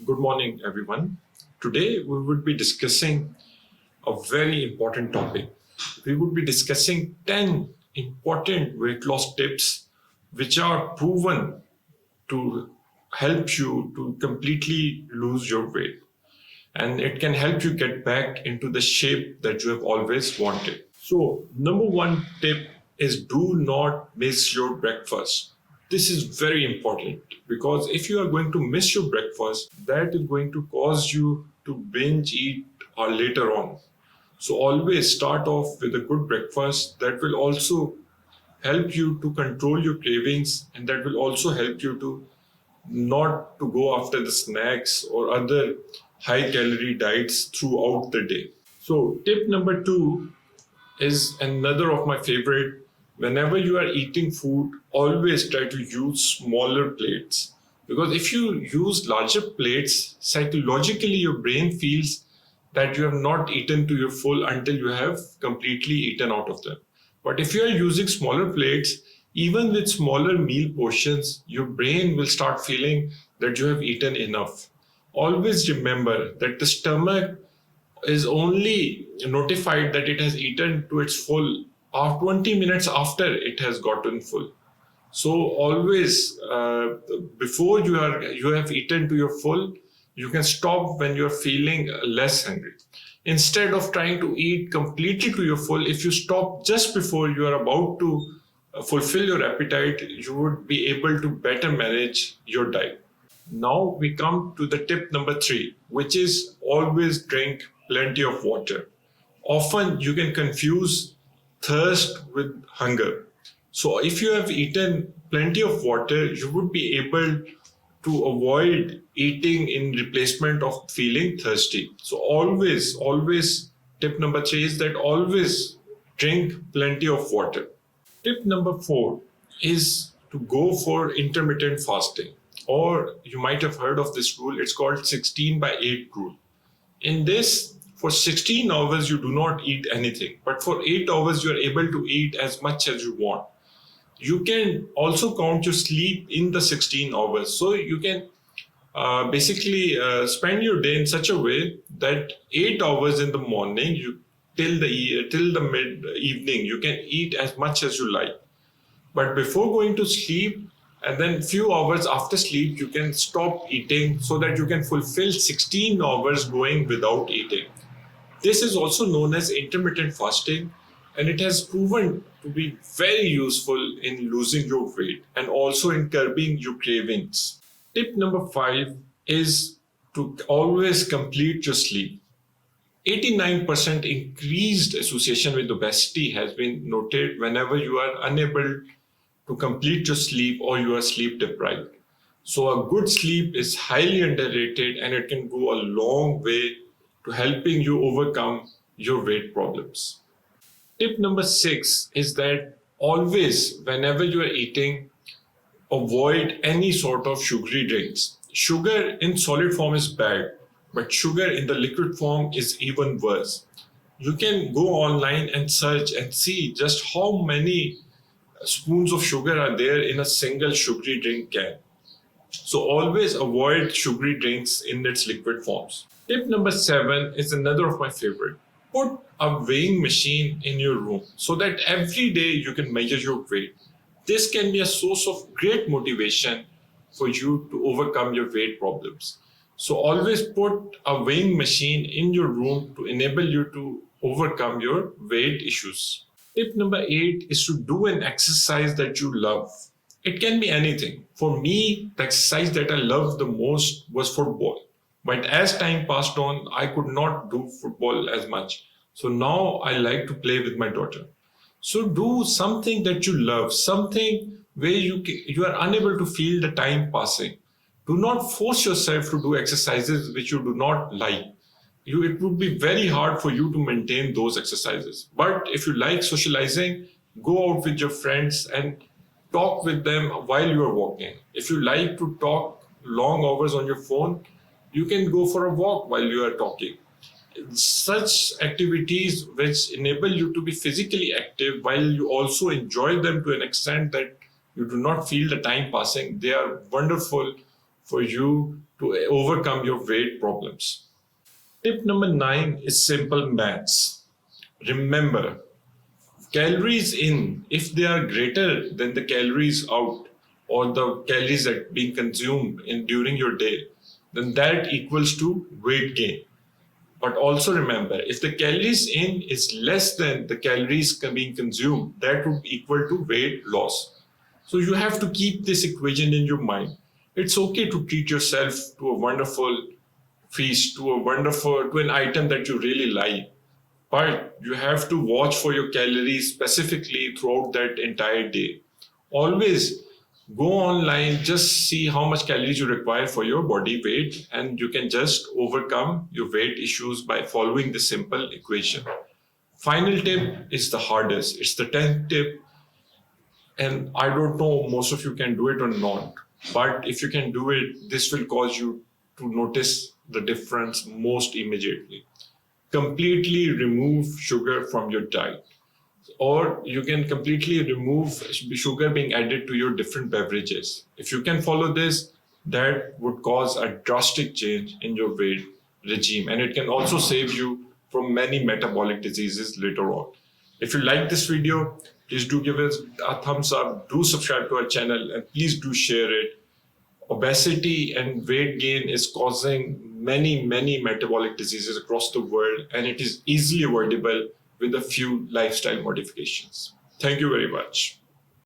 Good morning, everyone. Today, we would be discussing a very important topic. We would be discussing 10 important weight loss tips which are proven to help you to completely lose your weight. And it can help you get back into the shape that you have always wanted. So, number one tip is do not miss your breakfast. This is very important because if you are going to miss your breakfast, that is going to cause you to binge eat later on. So always start off with a good breakfast that will also help you to control your cravings, and that will also help you to not to go after the snacks or other high calorie diets throughout the day. So tip number 2 is another of my favorite. Whenever you are eating food, always try to use smaller plates. Because if you use larger plates, psychologically your brain feels that you have not eaten to your full until you have completely eaten out of them. But if you are using smaller plates, even with smaller meal portions, your brain will start feeling that you have eaten enough. Always remember that the stomach is only notified that it has eaten to its full 20 minutes after it has gotten full. So always before you have eaten to your full, you can stop when you're feeling less hungry. Instead of trying to eat completely to your full, if you stop just before you are about to fulfill your appetite, you would be able to better manage your diet. Now we come to the tip number 3, which is always drink plenty of water. Often you can confuse thirst with hunger. So if you have eaten plenty of water, you would be able to avoid eating in replacement of feeling thirsty. So always, tip number 3 is that always drink plenty of water. Tip number 4 is to go for intermittent fasting, or you might have heard of this rule. It's called 16/8 rule. In this, for 16 hours, you do not eat anything, but for 8 hours, you are able to eat as much as you want. You can also count your sleep in the 16 hours. So you can basically spend your day in such a way that 8 hours in the morning, till the mid evening, you can eat as much as you like. But before going to sleep, and then few hours after sleep, you can stop eating so that you can fulfill 16 hours going without eating. This is also known as intermittent fasting, and it has proven to be very useful in losing your weight and also in curbing your cravings. Tip number 5 is to always complete your sleep. 89% increased association with obesity has been noted whenever you are unable to complete your sleep or you are sleep deprived. So a good sleep is highly underrated, and it can go a long way to helping you overcome your weight problems. Tip number 6 is that always, whenever you are eating, avoid any sort of sugary drinks. Sugar in solid form is bad, but sugar in the liquid form is even worse. You can go online and search and see just how many spoons of sugar are there in a single sugary drink can. So always avoid sugary drinks in its liquid forms. Tip number 7 is another of my favorite. Put a weighing machine in your room so that every day you can measure your weight. This can be a source of great motivation for you to overcome your weight problems. So always put a weighing machine in your room to enable you to overcome your weight issues. Tip number 8 is to do an exercise that you love. It can be anything. For me, the exercise that I loved the most was football. But as time passed on, I could not do football as much. So now I like to play with my daughter. So do something that you love, something where you are unable to feel the time passing. Do not force yourself to do exercises which you do not like. It would be very hard for you to maintain those exercises. But if you like socializing, go out with your friends and talk with them while you are walking. If you like to talk long hours on your phone, you can go for a walk while you are talking. Such activities which enable you to be physically active while you also enjoy them to an extent that you do not feel the time passing, they are wonderful for you to overcome your weight problems. Tip number 9 is simple maths. Remember, calories in, if they are greater than the calories out or the calories that being consumed during your day, then that equals to weight gain. But also remember, if the calories in is less than the calories being consumed, that would equal to weight loss. So you have to keep this equation in your mind. It's okay to treat yourself to a wonderful feast, to an item that you really like. But you have to watch for your calories specifically throughout that entire day. Always go online, just see how much calories you require for your body weight, and you can just overcome your weight issues by following the simple equation. Final tip is the hardest. It's the 10th tip. And I don't know most of you can do it or not. But if you can do it, this will cause you to notice the difference most immediately. Completely remove sugar from your diet, or you can completely remove sugar being added to your different beverages. If you can follow this, that would cause a drastic change in your weight regime, and it can also save you from many metabolic diseases later on. If you like this video, please do give us a thumbs up, do subscribe to our channel, and please do share it. Obesity and weight gain is causing many metabolic diseases across the world, and it is easily avoidable with a few lifestyle modifications. Thank you very much.